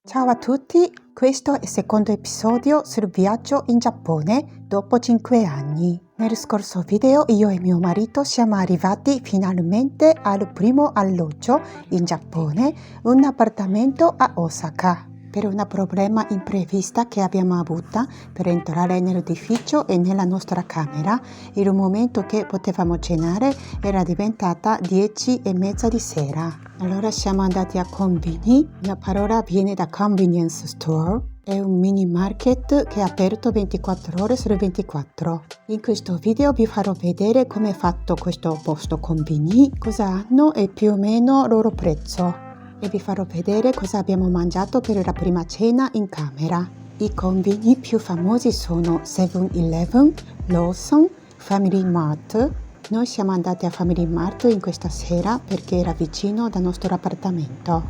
Ciao a tutti, questo è il secondo episodio sul viaggio in Giappone dopo 5 anni. Nel scorso video io e mio marito siamo arrivati finalmente al primo alloggio in Giappone, un appartamento a Osaka. Per un problema imprevista che abbiamo avuto per entrare nell'edificio e nella nostra camera, il momento che potevamo cenare era diventata 10:30 di sera. Allora siamo andati a Konbini, la parola viene da convenience store, è un mini market che è aperto 24 ore su 24. In questo video vi farò vedere come è fatto questo posto Konbini, cosa hanno e più o meno il loro prezzo. E vi farò vedere cosa abbiamo mangiato per la prima cena in camera. I Konbini più famosi sono 7-Eleven, Lawson, Family Mart. Noi siamo andati a Family Mart in questa sera perché era vicino dal nostro appartamento.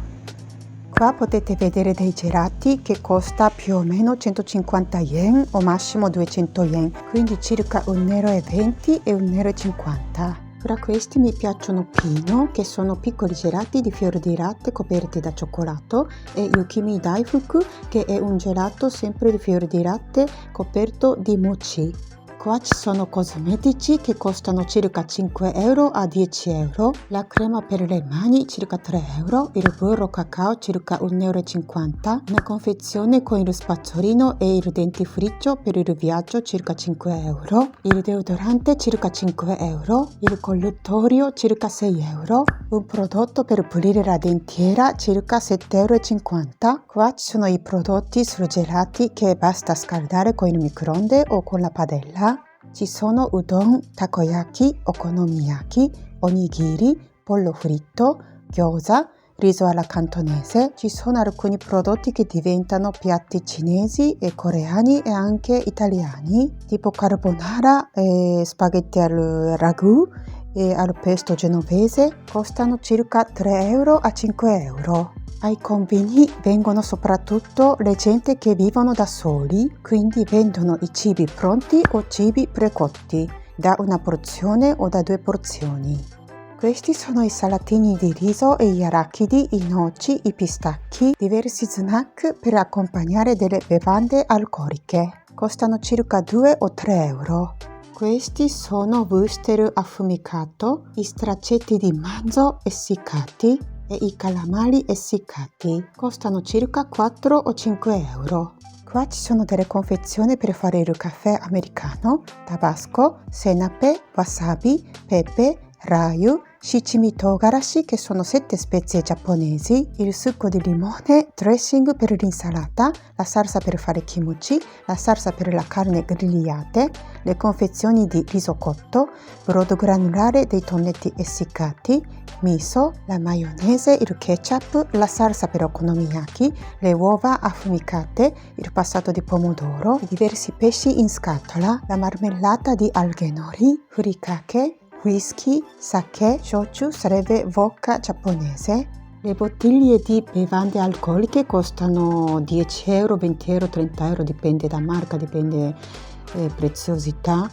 Qua potete vedere dei gelati che costa più o meno 150 yen o massimo 200 yen, quindi circa 1,20 € e 1,50 €. Tra questi mi piacciono Pino, che sono piccoli gelati di fior di latte coperti da cioccolato, e Yukimi Daifuku, che è un gelato sempre di fior di latte coperto di mochi. Qua ci sono cosmetici che costano circa 5 € a 10 €, la crema per le mani circa 3 €, il burro cacao circa 1,50 €, una confezione con il spazzolino e il dentifricio per il viaggio circa 5 €, il deodorante circa 5 €, il colluttorio circa 6 €, un prodotto per pulire la dentiera circa 7,50 €. Qua ci sono i prodotti surgelati che basta scaldare con il microonde o con la padella. Ci sono udon, takoyaki, okonomiyaki, onigiri, pollo fritto, gyoza, riso alla cantonese. Ci sono alcuni prodotti che diventano piatti cinesi e coreani e anche italiani, tipo carbonara e spaghetti al ragù e al pesto genovese. Costano circa 3 € a 5 €. Ai Konbini vengono soprattutto le gente che vivono da soli, quindi vendono i cibi pronti o cibi precotti, da una porzione o da 2 porzioni. Questi sono i salatini di riso e gli arachidi, i noci, i pistacchi, diversi snack per accompagnare delle bevande alcoliche. Costano circa 2 o 3 €. Questi sono wuster affumicato, i straccetti di manzo essiccati e i calamari essiccati. Costano circa 4 o 5 €. Qua ci sono delle confezioni per fare il caffè americano, tabasco, senape, wasabi, pepe, rayu, shichimi togarashi, che sono 7 spezie giapponesi, il succo di limone, dressing per l'insalata, la salsa per fare kimchi, la salsa per la carne grigliate, le confezioni di riso cotto, brodo granulare dei tonnetti essiccati, miso, la maionese, il ketchup, la salsa per okonomiyaki, le uova affumicate, il passato di pomodoro, diversi pesci in scatola, la marmellata di alghe nori, furikake, whisky, sake, shochu sarebbe vodka giapponese. Le bottiglie di bevande alcoliche costano 10 €, 20 €, 30 €, dipende da marca, dipende preziosità.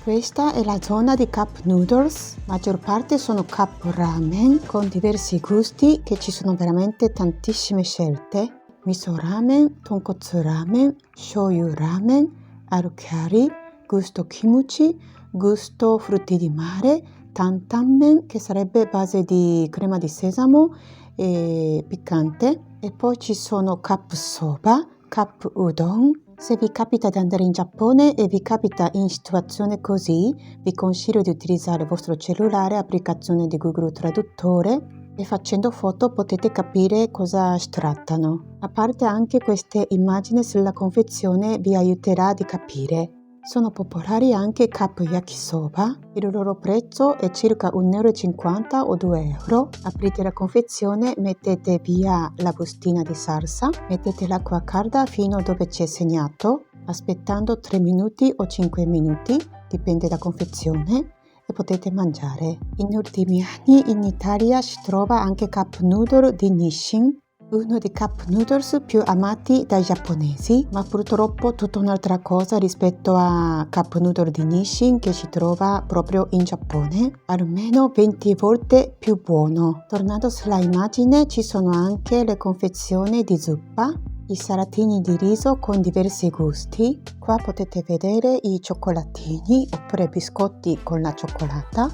Questa è la zona di cup noodles, maggior parte sono cup ramen con diversi gusti, che ci sono veramente tantissime scelte. Miso ramen, tonkotsu ramen, shoyu ramen, arukari, gusto kimchi, gusto frutti di mare, tantanmen, che sarebbe base di crema di sesamo e piccante, e poi ci sono cup soba, cup udon. Se vi capita di andare in Giappone e vi capita in situazione così, vi consiglio di utilizzare il vostro cellulare, applicazione di Google Traduttore, e facendo foto potete capire cosa si trattano. A parte anche queste immagini sulla confezione vi aiuterà di capire. Sono popolari anche cup yakisoba, il loro prezzo è circa 1,50 € o 2 €. Aprite la confezione, mettete via la bustina di salsa, mettete l'acqua calda fino a dove c'è segnato, aspettando 3 minuti o 5 minuti, dipende da confezione, e potete mangiare. In ultimi anni in Italia si trova anche cup noodle di Nissin. uno dei cup noodles più amati dai giapponesi, ma purtroppo tutta un'altra cosa rispetto a cup noodle di Nissin che si trova proprio in Giappone, almeno 20 volte più buono. Tornando sulla immagine, ci sono anche le confezioni di zuppa, i salatini di riso con diversi gusti. Qua potete vedere i cioccolatini oppure biscotti con la cioccolata,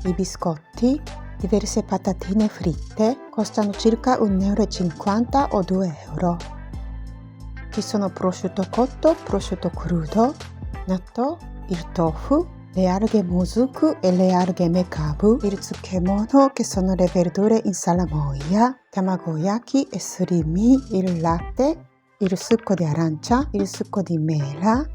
i biscotti, diverse patatine fritte, costano circa 1,50 € o 2 euro. Ci sono prosciutto cotto, prosciutto crudo, natto, il tofu, le alghe mozuku e le alghe mekabu, il tsukemono che sono le verdure in salamoia, tamagoyaki e surimi, il latte, il succo di arancia, il succo di mela,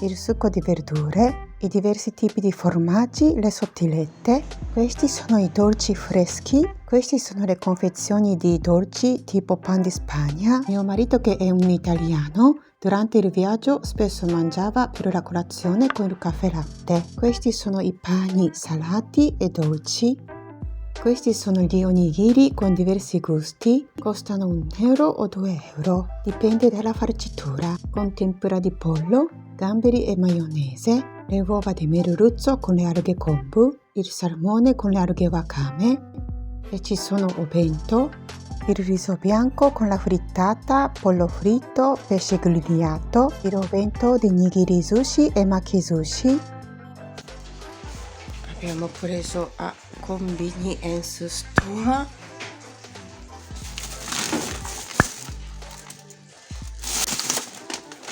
il succo di verdure, i diversi tipi di formaggi, le sottilette. Questi sono i dolci freschi. Queste sono le confezioni di dolci tipo pan di Spagna. Mio marito, che è un italiano, durante il viaggio spesso mangiava per la colazione con il caffè latte. Questi sono i pani salati e dolci. Questi sono gli onigiri con diversi gusti, costano 1 euro o 2 euro, dipende dalla farcitura, con tempura di pollo, gamberi e maionese, le uova di merluzzo con le alghe kombu, il salmone con le alghe wakame, e ci sono o bento, il riso bianco con la frittata, pollo fritto, pesce grigliato, il bento di nigiri sushi e maki sushi. Abbiamo preso a Convenience Store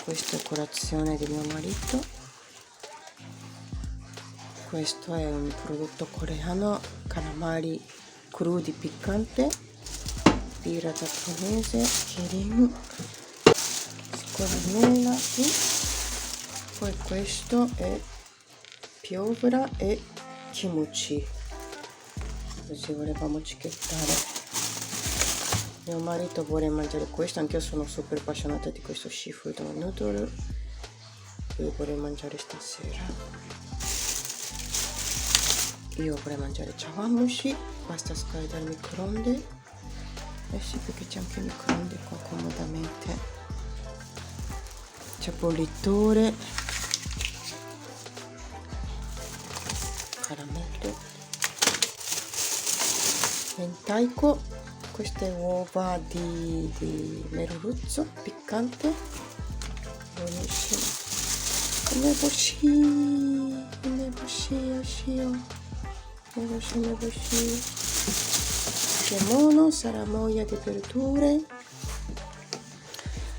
questa è colazione di mio marito. Questo è un prodotto coreano, calamari crudi piccante, birra giapponese, kirin, scoramela, poi questo è piovra e kimchi, così volevamo etichettare. Mio marito vuole mangiare questo, anche io sono super appassionata di questo seafood noodle, lui vuole mangiare stasera. Io vorrei mangiare chawanmushi, basta scaldare il microonde. Eh sì, perché c'è anche il microonde qua comodamente. C'è bollitore, caramello, mentaiko, queste uova di merluzzo piccante, buonissimo. Umeboshi. Kemono, salamoia di verdure.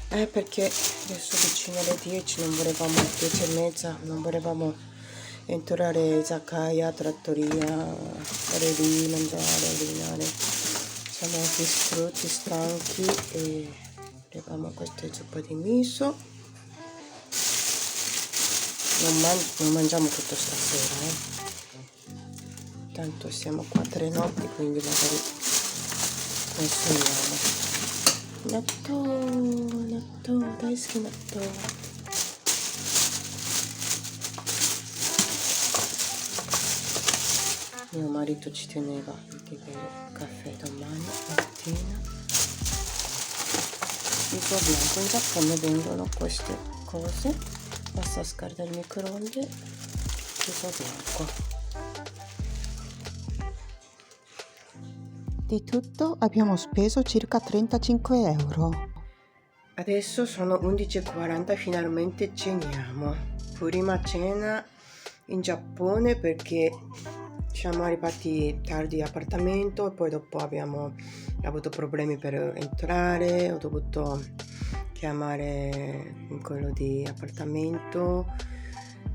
Perché adesso vicino alle 10 non volevamo, 10:30, non volevamo entrare in izakaya, trattoria, stare lì, mangiare, ordinare. Siamo distrutti, stanchi e avevamo questa zuppa di miso. Non mangiamo tutto stasera, tanto siamo qua 3 notti, quindi magari consumiamo. Natto, daisuki natto. Mio marito ci teneva di bere caffè domani mattina. Riso bianco, in Giappone vendono queste cose, basta scaldare il microonde, riso bianco. Di tutto abbiamo speso circa 35 euro. Adesso sono 11:40, finalmente ceniamo. Prima cena in Giappone perché siamo arrivati tardi all'appartamento e poi dopo abbiamo avuto problemi per entrare, ho dovuto chiamare quello di appartamento,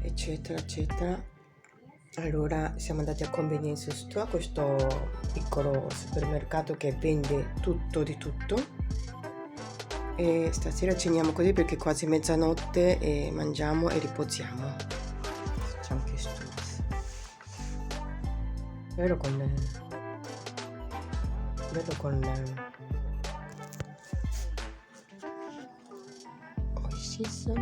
eccetera eccetera. Allora siamo andati a Convenience Store, questo piccolo supermercato che vende tutto di tutto, e stasera ceniamo così perché è quasi mezzanotte e mangiamo e riposiamo. C'è anche stufa, bello con oishisa.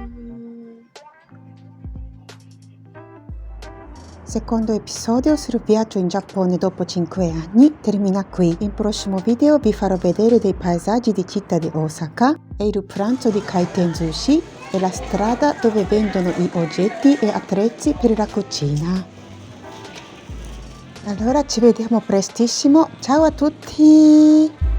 secondo episodio sul viaggio in Giappone dopo 5 anni termina qui. In prossimo video vi farò vedere dei paesaggi di città di Osaka e il pranzo di Kaiten Sushi e la strada dove vendono gli oggetti e attrezzi per la cucina. Allora ci vediamo prestissimo, ciao a tutti!